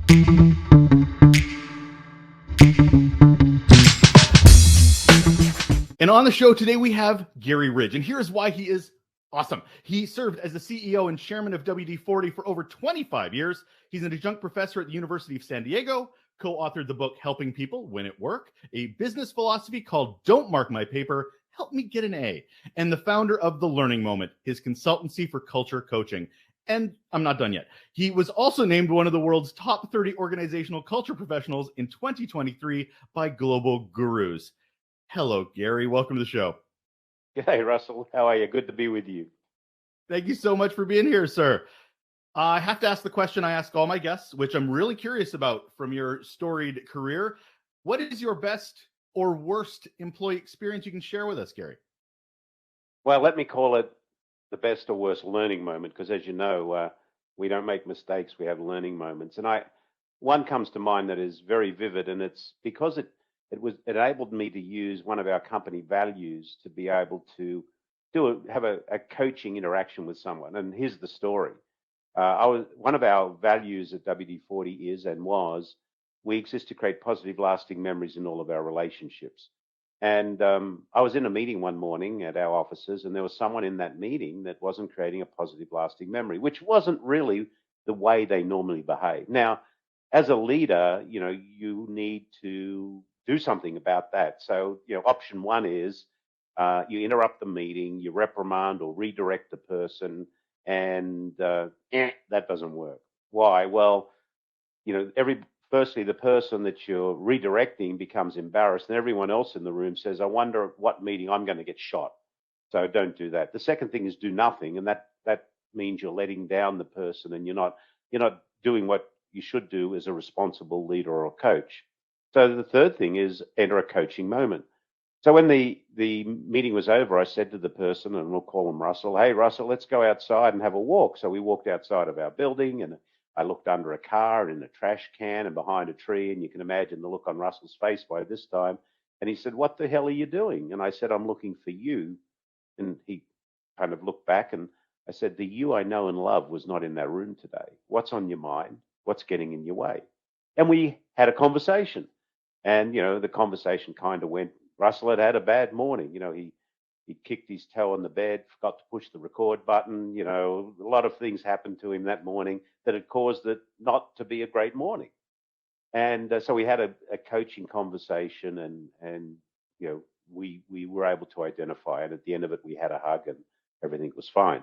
And on the show today, we have Garry Ridge. And here's why he is awesome. He served as the CEO and chairman of WD-40 for over 25 years. He's an adjunct professor at the University of San Diego, co-authored the book Helping People Win at Work, a business philosophy called Don't Mark My Paper, Help Me Get an A, and the founder of The Learning Moment, his consultancy for culture coaching. And I'm not done yet. He was also named one of the world's top 30 organizational culture professionals in 2023 by Global Gurus. Hello, Garry. Welcome to the show. Hey, Russell. How are you? Good to be with you. Thank you so much for being here, sir. I have to ask the question I ask all my guests, which I'm really curious about from your storied career. What is your best or worst employee experience you can share with us, Garry? Well, let me call it the best or worst learning moment, because as you know, we don't make mistakes. We have learning moments. And one comes to mind that is very vivid, and it's because it enabled me to use one of our company values to be able to have a coaching interaction with someone. And here's the story. One of our values at WD-40 is and was, we exist to create positive, lasting memories in all of our relationships. And I was in a meeting one morning at our offices, and there was someone in that meeting that wasn't creating a positive, lasting memory, which wasn't really the way they normally behave. Now, as a leader, you need to do something about that. So, option one is you interrupt the meeting, you reprimand or redirect the person, and that doesn't work. Why? Well, firstly, the person that you're redirecting becomes embarrassed, and everyone else in the room says, I wonder what meeting I'm going to get shot. So don't do that. The second thing is do nothing, and that means you're letting down the person, and you're not doing what you should do as a responsible leader or a coach. So the third thing is enter a coaching moment. So when the meeting was over, I said to the person, and we'll call him Russell, hey, Russell, let's go outside and have a walk. So we walked outside of our building, and I looked under a car, in a trash can, and behind a tree, and you can imagine the look on Russell's face by this time. And he said, what the hell are you doing? And I said, I'm looking for you. And he kind of looked back, and I said, the you I know and love was not in that room today. What's on your mind? What's getting in your way? And we had a conversation. And, the conversation kind of went, Russell had a bad morning. He kicked his toe on the bed, forgot to push the record button. A lot of things happened to him that morning that had caused it not to be a great morning. And so we had a coaching conversation, and we were able to identify. And at the end of it, we had a hug, and everything was fine.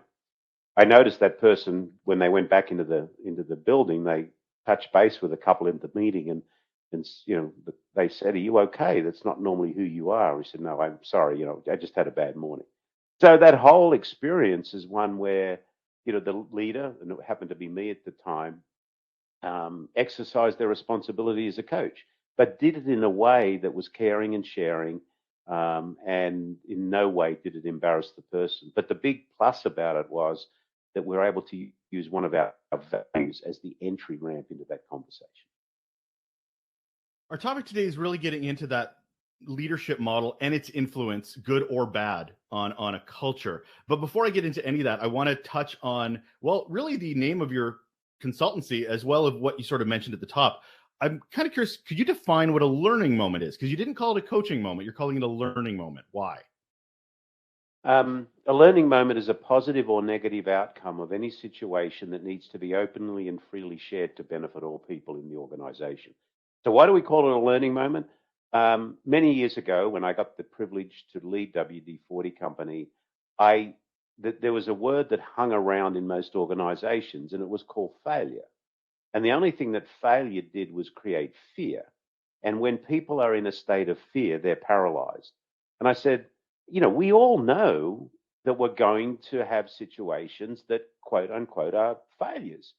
I noticed that person, when they went back into the building, they touched base with a couple in the meeting, and they said, are you okay? That's not normally who you are. We said, no, I'm sorry. I just had a bad morning. So that whole experience is one where, the leader, and it happened to be me at the time, exercised their responsibility as a coach, but did it in a way that was caring and sharing, and in no way did it embarrass the person. But the big plus about it was that we're able to use one of our values as the entry ramp into that conversation. Our topic today is really getting into that leadership model and its influence, good or bad, on a culture. But before I get into any of that, I want to touch on, well, really the name of your consultancy, as well as what you sort of mentioned at the top. I'm kind of curious, could you define what a learning moment is? Because you didn't call it a coaching moment, you're calling it a learning moment. Why? A learning moment is a positive or negative outcome of any situation that needs to be openly and freely shared to benefit all people in the organization. So why do we call it a learning moment? Many years ago, when I got the privilege to lead WD-40 Company, there was a word that hung around in most organizations, and it was called failure. And the only thing that failure did was create fear. And when people are in a state of fear, they're paralyzed. And I said, we all know that we're going to have situations that, quote unquote, are failures.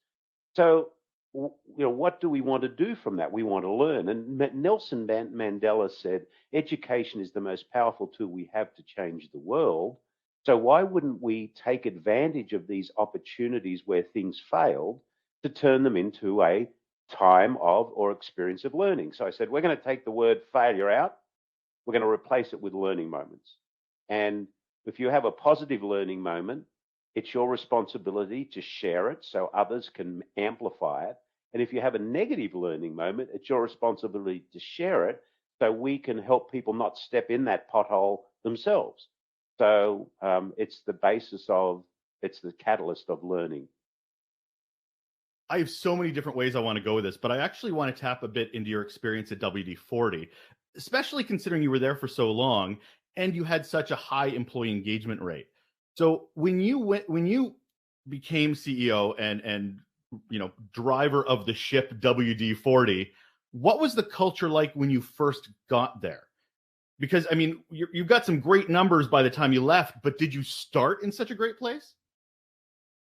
So what do we want to do from that? We want to learn. And Nelson Mandela said, education is the most powerful tool we have to change the world. So why wouldn't we take advantage of these opportunities where things failed to turn them into a time of or experience of learning? So I said, we're going to take the word failure out. We're going to replace it with learning moments. And if you have a positive learning moment, it's your responsibility to share it so others can amplify it. And if you have a negative learning moment, it's your responsibility to share it so we can help people not step in that pothole themselves. So it's the basis of, it's the catalyst of learning. I have so many different ways I want to go with this, but I actually want to tap a bit into your experience at WD-40, especially considering you were there for so long and you had such a high employee engagement rate. So when you became CEO and driver of the ship WD-40, what was the culture like when you first got there? Because I mean, you've got some great numbers by the time you left, but did you start in such a great place?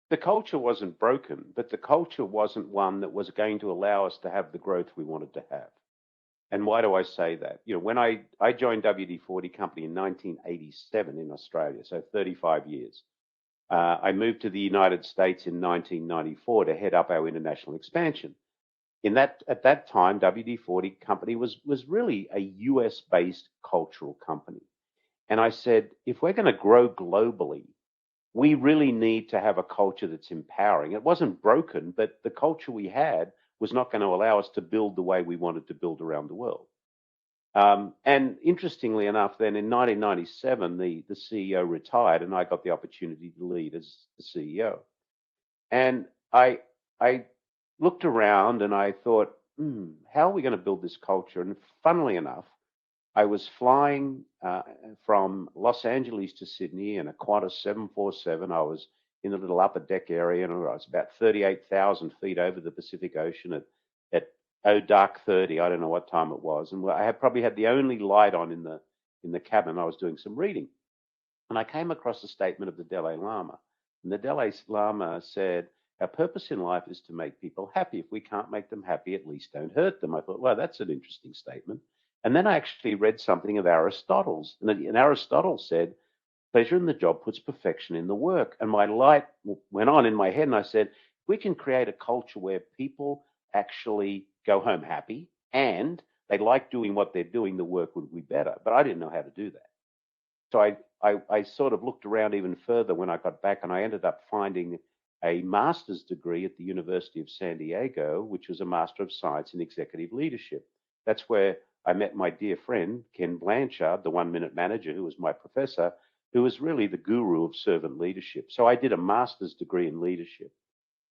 The culture wasn't broken, but the culture wasn't one that was going to allow us to have the growth we wanted to have. And why do I say that? When I joined WD-40 Company in 1987 in Australia, so 35 years. I moved to the United States in 1994 to head up our international expansion. At that time, WD-40 Company was really a US based cultural company. And I said, if we're going to grow globally, we really need to have a culture that's empowering. It wasn't broken, but the culture we had was not going to allow us to build the way we wanted to build around the world. And interestingly enough, then in 1997, the CEO retired, and I got the opportunity to lead as the CEO. And I looked around and I thought, how are we going to build this culture? And funnily enough, I was flying from Los Angeles to Sydney in a Qantas 747. I was in the little upper deck area, and I was about 38,000 feet over the Pacific Ocean at dark 30. I don't know what time it was, and I had probably had the only light on in the cabin. I was doing some reading, and I came across a statement of the Dalai Lama, and the Dalai Lama said, "Our purpose in life is to make people happy. If we can't make them happy, at least don't hurt them." I thought, well, that's an interesting statement. And then I actually read something of Aristotle's. And Aristotle said, pleasure in the job puts perfection in the work. And my light went on in my head. And I said, we can create a culture where people actually go home happy and they like doing what they're doing, the work would be better. But I didn't know how to do that. So I sort of looked around even further when I got back, and I ended up finding a master's degree at the University of San Diego, which was a Master of Science in Executive Leadership. That's where I met my dear friend, Ken Blanchard, the 1 Minute Manager, who was my professor, who was really the guru of servant leadership. So I did a master's degree in leadership,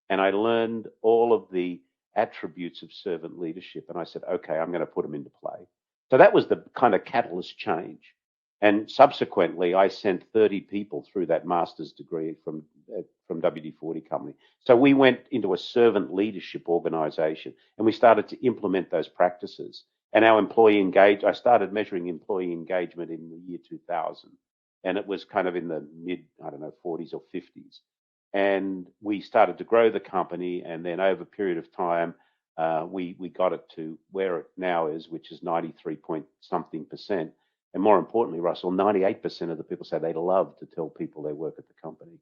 and I learned all of the attributes of servant leadership. And I said, okay, I'm going to put them into play. So that was the kind of catalyst change. And subsequently, I sent 30 people through that master's degree from WD-40 Company. So we went into a servant leadership organization, and we started to implement those practices. And our I started measuring employee engagement in the year 2000, and it was kind of in the mid, 40s or 50s. And we started to grow the company, and then over a period of time, we got it to where it now is, which is 93 point something percent. And more importantly, Russell, 98% of the people say they love to tell people they work at the company.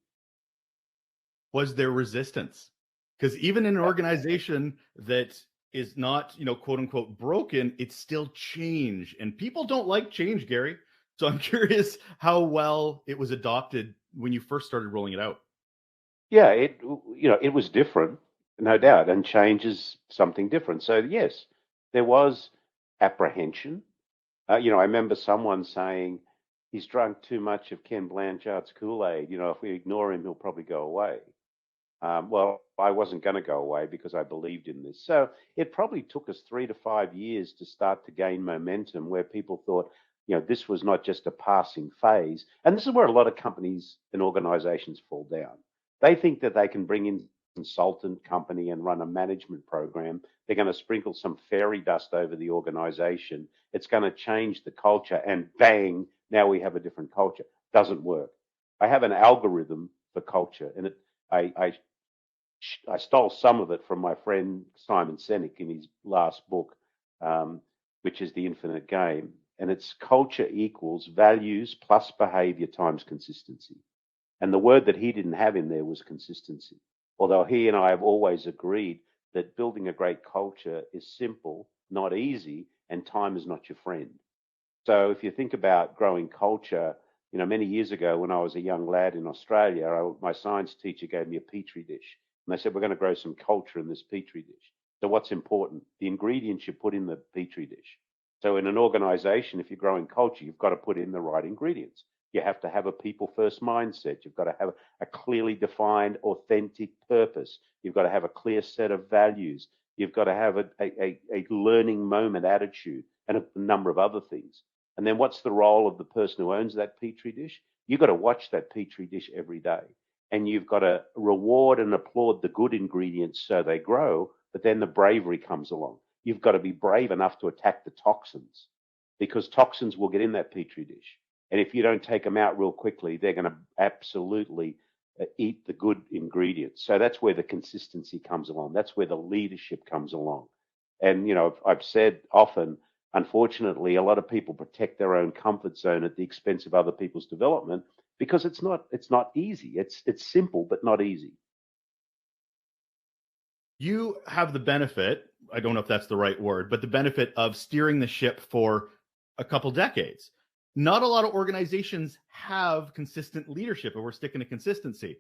Was there resistance? Because even in an organization that is not, quote unquote broken, it's still change. And people don't like change, Garry. So I'm curious how well it was adopted when you first started rolling it out. Yeah, it was different, no doubt, and change is something different. So yes, there was apprehension. I remember someone saying he's drunk too much of Ken Blanchard's Kool-Aid. If we ignore him, he'll probably go away. Well, I wasn't going to go away because I believed in this. So it probably took us 3 to 5 years to start to gain momentum where people thought, this was not just a passing phase. And this is where a lot of companies and organizations fall down. They think that they can bring in a consultant company and run a management program. They're going to sprinkle some fairy dust over the organization. It's going to change the culture, and bang, now we have a different culture. Doesn't work. I have an algorithm for culture, and I stole some of it from my friend Simon Sinek in his last book, which is The Infinite Game. And it's culture equals values plus behavior times consistency. And the word that he didn't have in there was consistency. Although he and I have always agreed that building a great culture is simple, not easy, and time is not your friend. So if you think about growing culture, many years ago when I was a young lad in Australia, my science teacher gave me a petri dish. And they said, we're going to grow some culture in this petri dish. So what's important? The ingredients you put in the petri dish. So in an organization, if you're growing culture, you've got to put in the right ingredients. You have to have a people first mindset. You've got to have a clearly defined, authentic purpose. You've got to have a clear set of values. You've got to have a learning moment attitude and a number of other things. And then what's the role of the person who owns that petri dish? You've got to watch that petri dish every day. And you've got to reward and applaud the good ingredients so they grow, but then the bravery comes along. You've got to be brave enough to attack the toxins, because toxins will get in that petri dish. And if you don't take them out real quickly, they're going to absolutely eat the good ingredients. So that's where the consistency comes along. That's where the leadership comes along. And, I've said often, unfortunately, a lot of people protect their own comfort zone at the expense of other people's development, because it's not easy. It's simple, but not easy. You have the benefit, I don't know if that's the right word, but the benefit of steering the ship for a couple decades. Not a lot of organizations have consistent leadership, and we're sticking to consistency.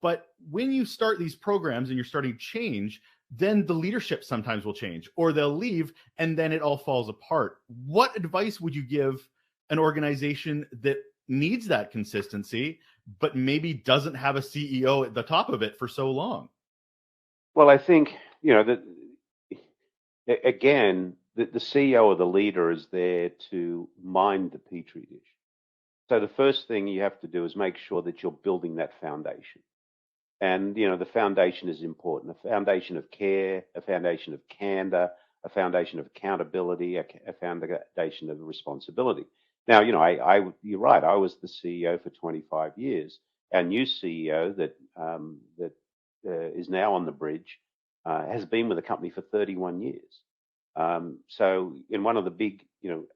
But when you start these programs and you're starting change, then the leadership sometimes will change, or they'll leave, and then it all falls apart. What advice would you give an organization that needs that consistency, but maybe doesn't have a CEO at the top of it for so long? Well, I think, that again, the CEO or the leader is there to mind the petri dish. So the first thing you have to do is make sure that you're building that foundation. And, the foundation is important. A foundation of care, a foundation of candor, a foundation of accountability, a foundation of responsibility. Now, you're right. I was the CEO for 25 years. Our new CEO that is now on the bridge has been with the company for 31 years. So in one of the big,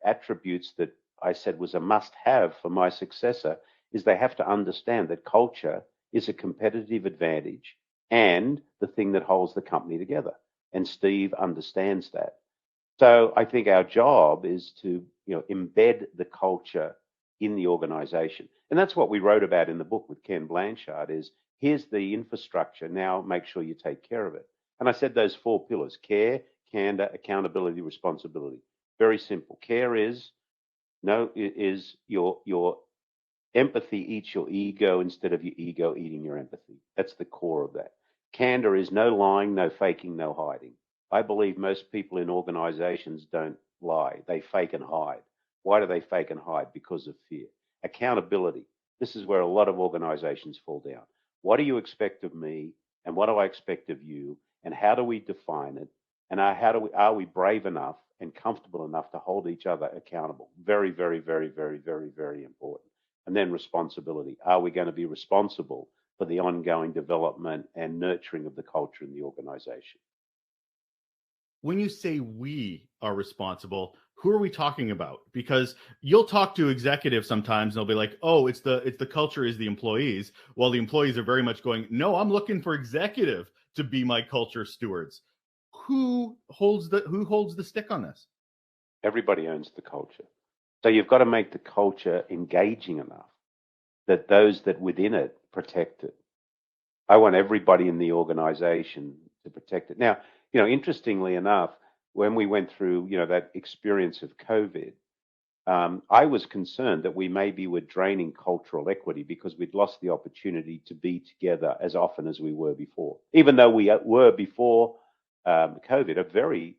attributes that I said was a must-have for my successor is they have to understand that culture is a competitive advantage and the thing that holds the company together. And Steve understands that. So I think our job is to, embed the culture in the organization. And that's what we wrote about in the book with Ken Blanchard is, here's the infrastructure. Now make sure you take care of it. And I said those 4 pillars: care, candor, accountability, responsibility. Very simple. Care is your empathy eats your ego instead of your ego eating your empathy. That's the core of that. Candor is no lying, no faking, no hiding. I believe most people in organizations don't lie. They fake and hide. Why do they fake and hide? Because of fear. Accountability. This is where a lot of organizations fall down. What do you expect of me? And what do I expect of you? And how do we define it? And are we brave enough and comfortable enough to hold each other accountable? Very, very, very, very, very, very important. And then responsibility. Are we going to be responsible for the ongoing development and nurturing of the culture in the organization? When you say we are responsible, who are we talking about? Because you'll talk to executives sometimes and they'll be like, "Oh, it's the culture is the employees," while the employees are very much going, "No, I'm looking for executive to be my culture stewards." Who holds the stick on this? Everybody owns the culture. So you've got to make the culture engaging enough that those that within it protect it. I want everybody in the organization to protect it. Now, interestingly enough, when we went through, that experience of COVID, I was concerned that we maybe were draining cultural equity because we'd lost the opportunity to be together as often as we were before. Even though we were before COVID, a very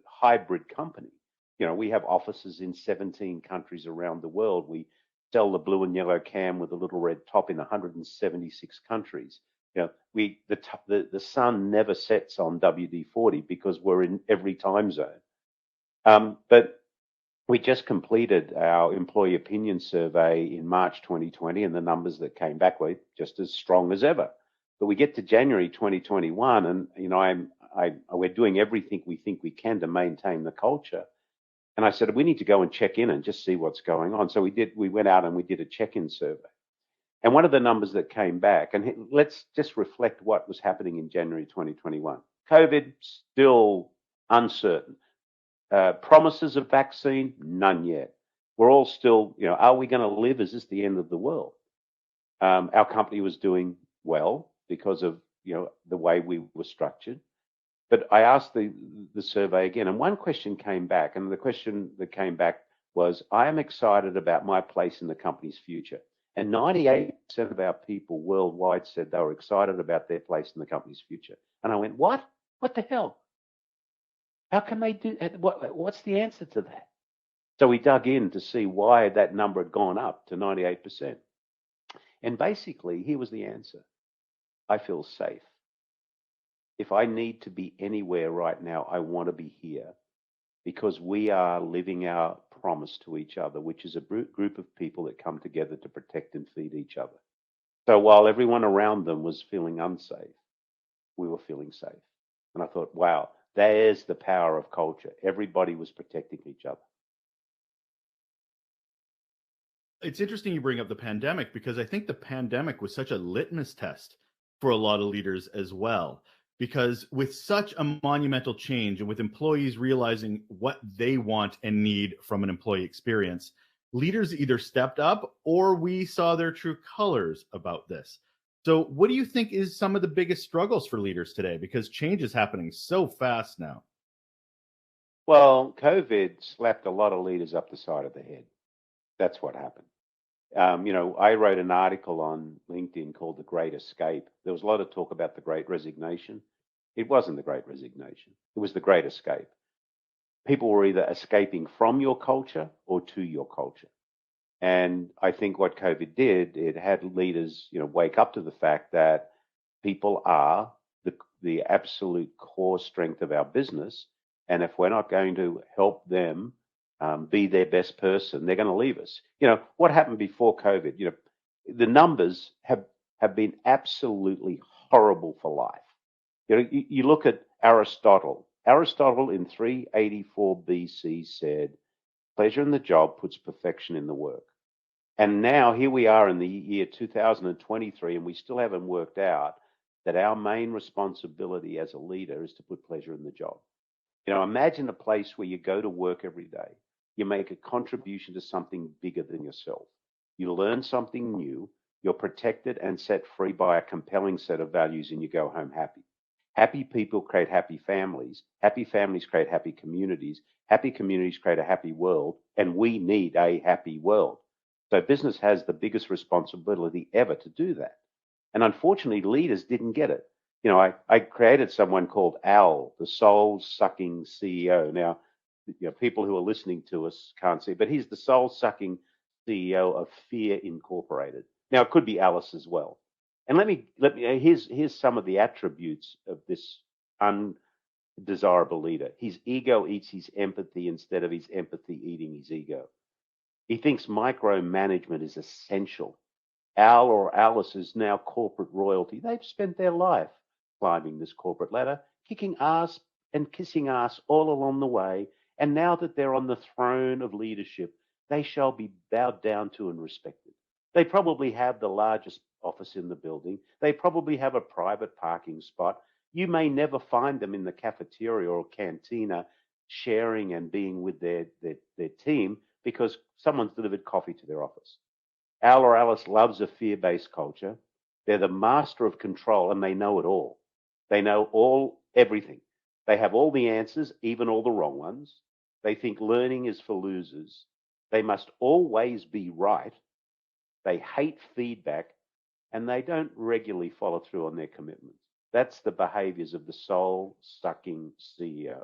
hybrid company. We have offices in 17 countries around the world. We sell the blue and yellow can with a little red top in 176 countries. The sun never sets on WD-40 because we're in every time zone. But we just completed our employee opinion survey in March 2020, and the numbers that came back were just as strong as ever. But we get to January 2021, and we're doing everything we think we can to maintain the culture. And I said, we need to go and check in and just see what's going on. So we went out and we did a check-in survey. And one of the numbers that came back, and let's just reflect what was happening in January 2021. COVID, still uncertain. Promises of vaccine, none yet. We're all still, are we going to live? Is this the end of the world? Our company was doing well because of, the way we were structured. But I asked the survey again, and one question came back, and the question that came back was, I am excited about my place in the company's future. And 98% of our people worldwide said they were excited about their place in the company's future. And I went, what? What the hell? How can they do what's the answer to that? So we dug in to see why that number had gone up to 98%. And basically, here was the answer. I feel safe. If I need to be anywhere right now, I want to be here because we are living our promise to each other, which is a group of people that come together to protect and feed each other. So while everyone around them was feeling unsafe, we were feeling safe. And I thought, wow, there's the power of culture. Everybody was protecting each other. It's interesting you bring up the pandemic because I think the pandemic was such a litmus test for a lot of leaders as well. Because with such a monumental change and with employees realizing what they want and need from an employee experience, leaders either stepped up or we saw their true colors about this. So what do you think is some of the biggest struggles for leaders today? Because change is happening so fast now. Well, COVID slapped a lot of leaders up the side of the head. That's what happened. I wrote an article on LinkedIn called The Great Escape. There was a lot of talk about the Great Resignation. It wasn't the Great Resignation. It was the Great Escape. People were either escaping from your culture or to your culture. And I think what COVID did, it had leaders, wake up to the fact that people are the absolute core strength of our business. And if we're not going to help them be their best person, they're going to leave us. What happened before COVID? The numbers have been absolutely horrible for life. You look at Aristotle. Aristotle in 384 BC said, pleasure in the job puts perfection in the work. And now here we are in the year 2023, and we still haven't worked out that our main responsibility as a leader is to put pleasure in the job. Imagine a place where you go to work every day. You make a contribution to something bigger than yourself. You learn something new. You're protected and set free by a compelling set of values, and you go home happy. Happy people create happy families. Happy families create happy communities. Happy communities create a happy world, and we need a happy world. So business has the biggest responsibility ever to do that. And unfortunately, leaders didn't get it. I created someone called Al, the soul-sucking CEO. Now, people who are listening to us can't see, but he's the soul-sucking CEO of Fear Incorporated. Now, it could be Alice as well. And here's some of the attributes of this undesirable leader. His ego eats his empathy instead of his empathy eating his ego. He thinks micromanagement is essential. Al or Alice is now corporate royalty. They've spent their life climbing this corporate ladder, kicking ass and kissing ass all along the way. And now that they're on the throne of leadership, they shall be bowed down to and respected. They probably have the largest office in the building. They probably have a private parking spot. You may never find them in the cafeteria or cantina sharing and being with their team because someone's delivered coffee to their office. Al or Alice loves a fear-based culture. They're the master of control, and they know it all. They know everything. They have all the answers, even all the wrong ones. They think learning is for losers. They must always be right. They hate feedback, and they don't regularly follow through on their commitments. That's the behaviors of the soul-sucking CEO.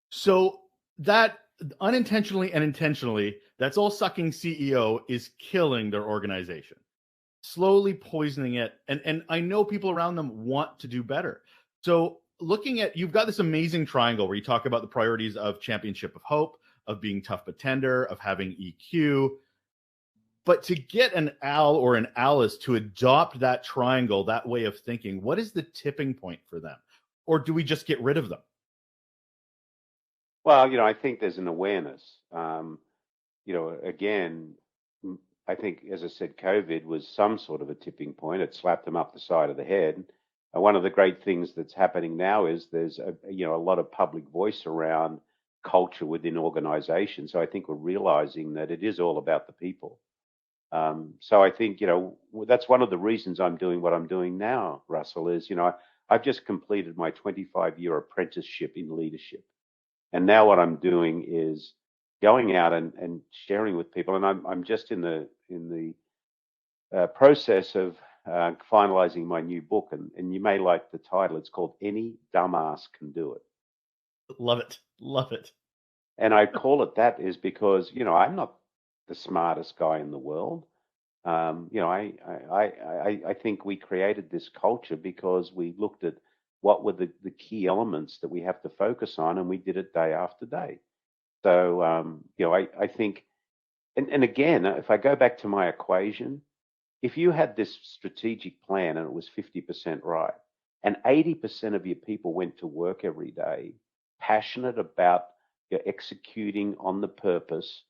So that unintentionally and intentionally, that soul-sucking CEO is killing their organization, slowly poisoning it. And I know people around them want to do better. So looking at, you've got this amazing triangle where you talk about the priorities of championship of hope, of being tough but tender, of having EQ. But to get an Al or an Alice to adopt that triangle, that way of thinking, what is the tipping point for them? Or do we just get rid of them? Well, I think there's an awareness. Again, I think, as I said, COVID was some sort of a tipping point. It slapped them up the side of the head. One of the great things that's happening now is there's a lot of public voice around culture within organizations. So I think we're realizing that it is all about the people. So I think, that's one of the reasons I'm doing what I'm doing now, Russell, is, I've just completed my 25-year apprenticeship in leadership. And now what I'm doing is going out and sharing with people. And I'm just in the process of finalizing my new book. And you may like the title. It's called Any Dumbass Can Do It. Love it. Love it. And I call it that is because, I'm not the smartest guy in the world. I think we created this culture because we looked at what were the key elements that we have to focus on, and we did it day after day. So, I think, and again, if I go back to my equation, if you had this strategic plan and it was 50% right, and 80% of your people went to work every day, passionate about executing on the purpose,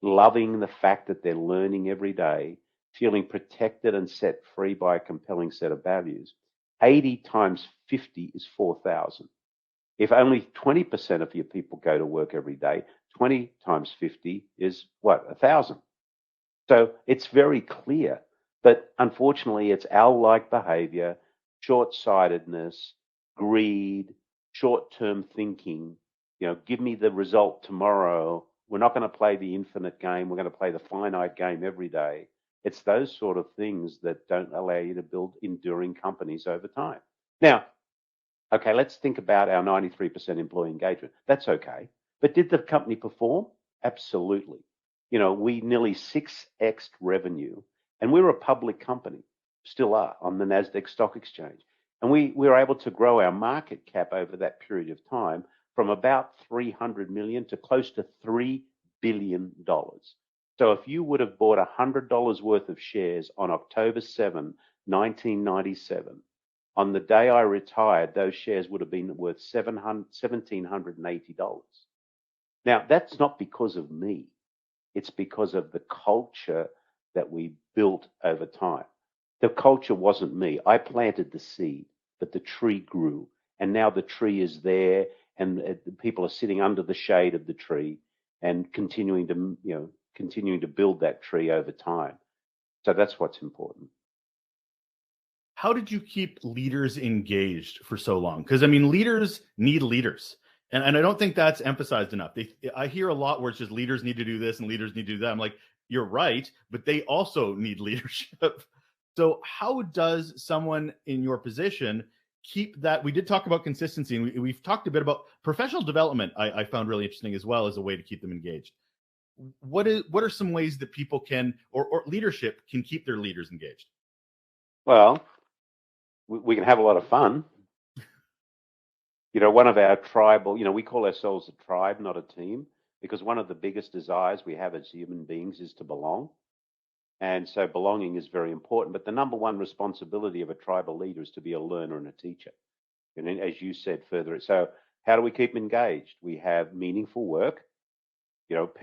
loving the fact that they're learning every day, feeling protected and set free by a compelling set of values, 80 times 50 is 4,000. If only 20% of your people go to work every day, 20 times 50 is what? 1,000. So it's very clear. But unfortunately, it's owl-like behavior, short-sightedness, greed, short-term thinking. Give me the result tomorrow. We're not going to play the infinite game. We're going to play the finite game every day. It's those sort of things that don't allow you to build enduring companies over time. Now, okay, let's think about our 93% employee engagement. That's okay. But did the company perform? Absolutely. We nearly 6x'd revenue, and we were a public company, still are, on the NASDAQ stock exchange. And we were able to grow our market cap over that period of time from about 300 million to close to $3 billion. So if you would have bought $100 worth of shares on October 7, 1997, on the day I retired, those shares would have been worth $1,780. Now, that's not because of me. It's because of the culture that we built over time. The culture wasn't me. I planted the seed, but the tree grew. And now the tree is there, and the people are sitting under the shade of the tree and continuing to build that tree over time. So that's what's important. How did you keep leaders engaged for so long? Because, I mean, leaders need leaders. And I don't think that's emphasized enough. I hear a lot where it's just leaders need to do this and leaders need to do that. I'm like, you're right, but they also need leadership. So how does someone in your position keep that? We did talk about consistency, and we've talked a bit about professional development. I found really interesting as well as a way to keep them engaged. What are some ways that people can, or leadership can keep their leaders engaged? Well, we can have a lot of fun. One of our tribal, we call ourselves a tribe, not a team, because one of the biggest desires we have as human beings is to belong. And so belonging is very important. But the number one responsibility of a tribal leader is to be a learner and a teacher. And as you said further, so how do we keep them engaged? We have meaningful work.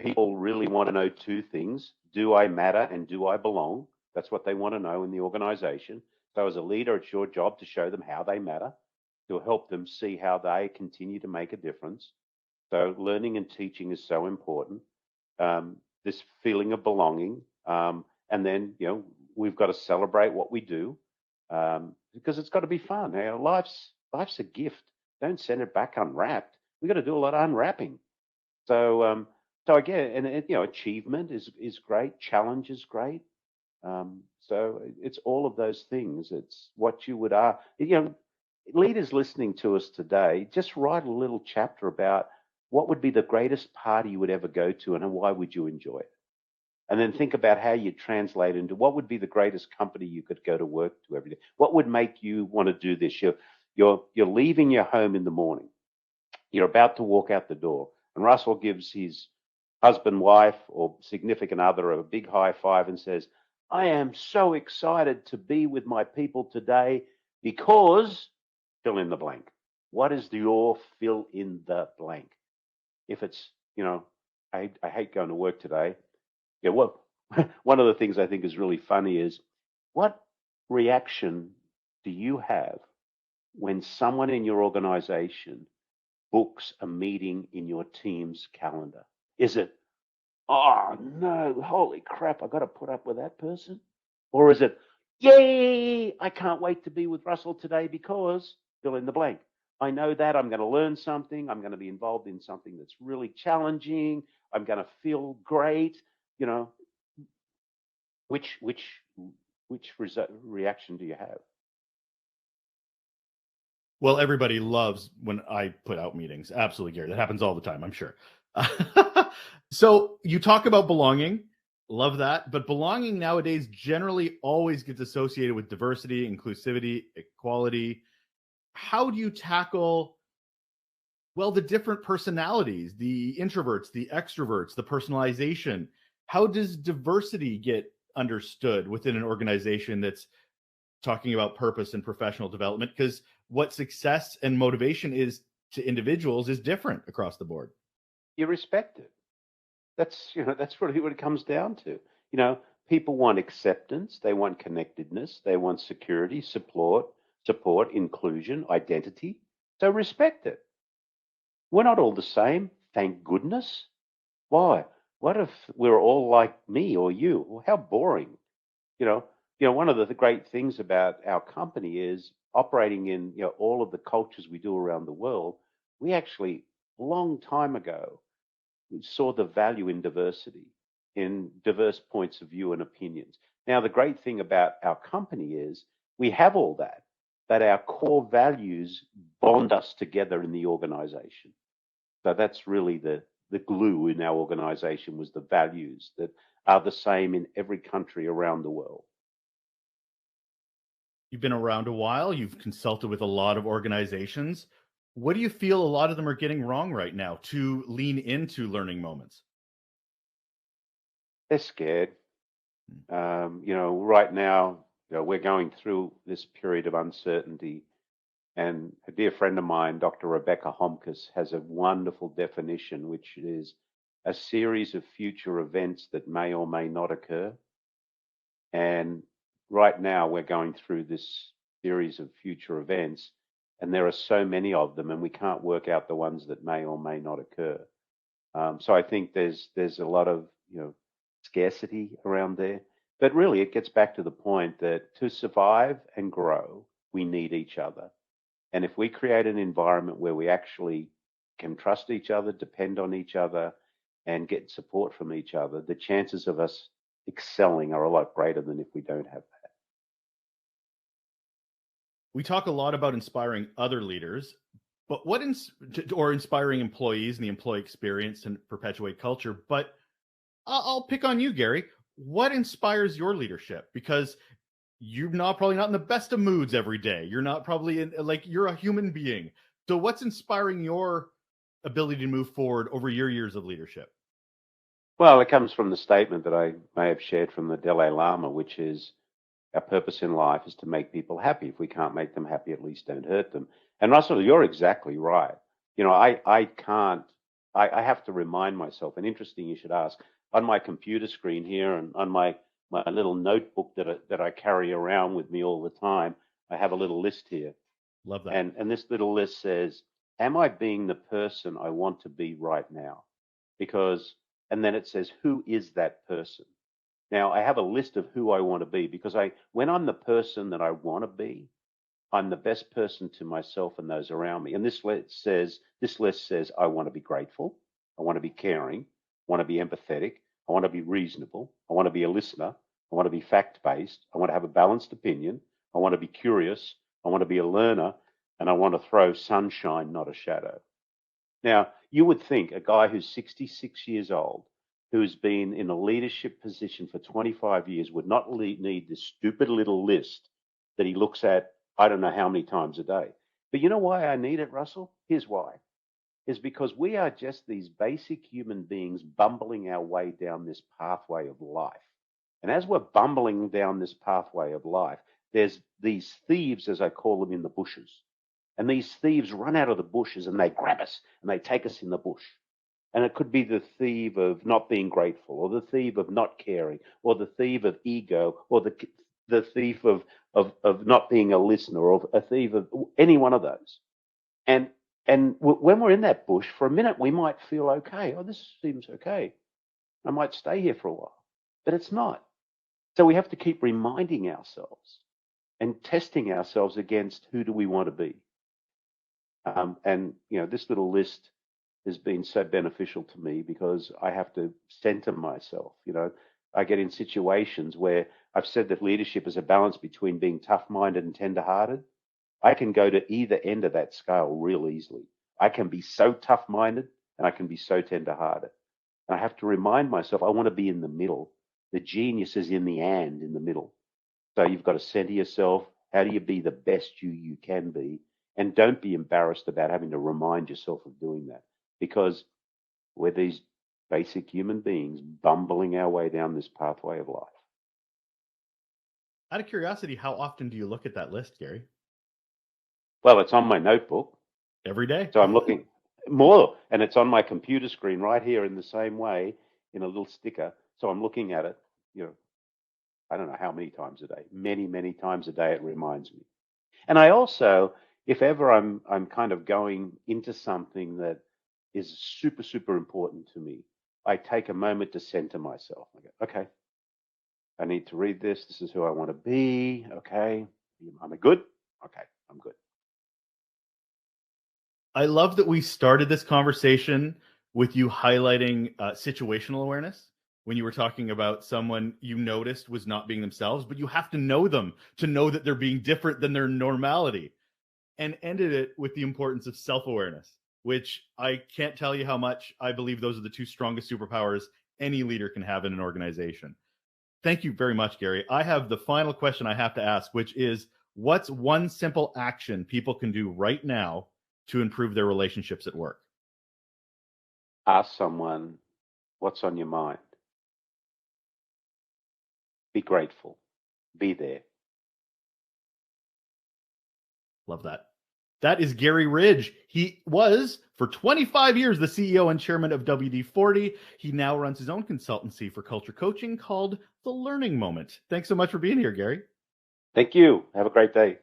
People really want to know two things. Do I matter and do I belong? That's what they want to know in the organization. So as a leader, it's your job to show them how they matter, to help them see how they continue to make a difference. So learning and teaching is so important. This feeling of belonging. And then, we've got to celebrate what we do because it's got to be fun. Life's a gift. Don't send it back unwrapped. We've got to do a lot of unwrapping. So again, and achievement is great. Challenge is great. So it's all of those things. It's what you would leaders listening to us today, just write a little chapter about what would be the greatest party you would ever go to and why would you enjoy it? And then think about how you translate into what would be the greatest company you could go to work to every day. What would make you want to do this? You're leaving your home in the morning. You're about to walk out the door. And Russell gives his husband, wife, or significant other a big high five and says, I am so excited to be with my people today because fill in the blank. What is your fill in the blank? If it's, I hate going to work today. One of the things I think is really funny is what reaction do you have when someone in your organization books a meeting in your team's calendar? Is it, oh no, holy crap, I got to put up with that person? Or is it, yay, I can't wait to be with Russell today because fill in the blank. I know that I'm going to learn something. I'm going to be involved in something that's really challenging. I'm going to feel great. You know, which reaction do you have? Well, everybody loves when I put out meetings. Absolutely, Gary. That happens all the time, I'm sure. So you talk about belonging. Love that. But belonging nowadays generally always gets associated with diversity, inclusivity, equality. How do you tackle, well, the different personalities, the introverts, the extroverts, the personalization? How does diversity get understood within an organization that's talking about purpose and professional development? Because what success and motivation is to individuals is different across the board. You respect it. That's really what it comes down to. You know, people want acceptance, they want connectedness, they want security, support, inclusion, identity. So respect it. We're not all the same, thank goodness. Why? What if we're all like me or you? Well, how boring. You know, one of the great things about our company is operating in, all of the cultures we do around the world. We actually, a long time ago, saw the value in diversity, in diverse points of view and opinions. Now, the great thing about our company is we have all that, but our core values bond us together in the organization. So that's really the glue in our organization, was the values that are the same in every country around the world. You've been around a while, you've consulted with a lot of organizations. What do you feel a lot of them are getting wrong right now to lean into learning moments? They're scared. Right now, we're going through this period of uncertainty. And a dear friend of mine, Dr. Rebecca Homkes, has a wonderful definition, which is a series of future events that may or may not occur. And right now, we're going through this series of future events, and there are so many of them, and we can't work out the ones that may or may not occur. So I think there's a lot of scarcity around there. But really, it gets back to the point that to survive and grow, we need each other. And if we create an environment where we actually can trust each other, depend on each other, and get support from each other, the chances of us excelling are a lot greater than if we don't have that. We talk a lot about inspiring other leaders, but or inspiring employees and the employee experience and perpetuate culture. But I'll pick on you, Gary. What inspires your leadership? Because you're probably not in the best of moods every day. You're not probably you're a human being. So what's inspiring your ability to move forward over your years of leadership? Well, it comes from the statement that I may have shared from the Dalai Lama, which is our purpose in life is to make people happy. If we can't make them happy, at least don't hurt them. And Russell, you're exactly right. I can't, I have to remind myself, and interesting you should ask, on my computer screen here and on my little notebook that I carry around with me all the time, I have a little list here. Love that. And this little list says, am I being the person I want to be right now? And then it says, who is that person? Now, I have a list of who I want to be because when I'm the person that I want to be, I'm the best person to myself and those around me. And this list says, I want to be grateful. I want to be caring. I want to be empathetic. I want to be reasonable. I want to be a listener. I want to be fact-based. I want to have a balanced opinion. I want to be curious. I want to be a learner. And I want to throw sunshine, not a shadow. Now, you would think a guy who's 66 years old, who's been in a leadership position for 25 years, would not need this stupid little list that he looks at, I don't know how many times a day. But you know why I need it, Russell? Here's why. Is because we are just these basic human beings bumbling our way down this pathway of life. And as we're bumbling down this pathway of life, there's these thieves, as I call them, in the bushes. And these thieves run out of the bushes and they grab us and they take us in the bush. And it could be the thief of not being grateful, or the thief of not caring, or the thief of ego, or the thief of not being a listener, or a thief of any one of those. And when we're in that bush, for a minute, we might feel okay. Oh, this seems okay. I might stay here for a while. But it's not. So we have to keep reminding ourselves and testing ourselves against who do we want to be. And this little list has been so beneficial to me because I have to center myself. I get in situations where I've said that leadership is a balance between being tough-minded and tender-hearted. I can go to either end of that scale real easily. I can be so tough-minded and I can be so tender-hearted. And I have to remind myself I want to be in the middle. The genius is in the middle. So you've got to center yourself. How do you be the best you can be? And don't be embarrassed about having to remind yourself of doing that, because we're these basic human beings bumbling our way down this pathway of life. Out of curiosity, how often do you look at that list, Garry? Well, it's on my notebook. Every day. So I'm looking more, and it's on my computer screen right here in the same way in a little sticker. So I'm looking at it, I don't know how many times a day, many times a day. It reminds me. And I also, if ever I'm kind of going into something that is super important to me, I take a moment to center myself. I go, okay, I need to read this. This is who I want to be. Okay. Am I good? Okay, I'm good. I love that we started this conversation with you highlighting situational awareness when you were talking about someone you noticed was not being themselves, but you have to know them to know that they're being different than their normality, and ended it with the importance of self-awareness, which I can't tell you how much I believe those are the two strongest superpowers any leader can have in an organization. Thank you very much, Garry. I have the final question I have to ask, which is, what's one simple action people can do right now to improve their relationships at work? Ask someone what's on your mind. Be grateful. Be there. Love that. That is Garry Ridge. He was, for 25 years, the CEO and chairman of WD-40. He now runs his own consultancy for culture coaching called The Learning Moment. Thanks so much for being here, Garry. Thank you. Have a great day.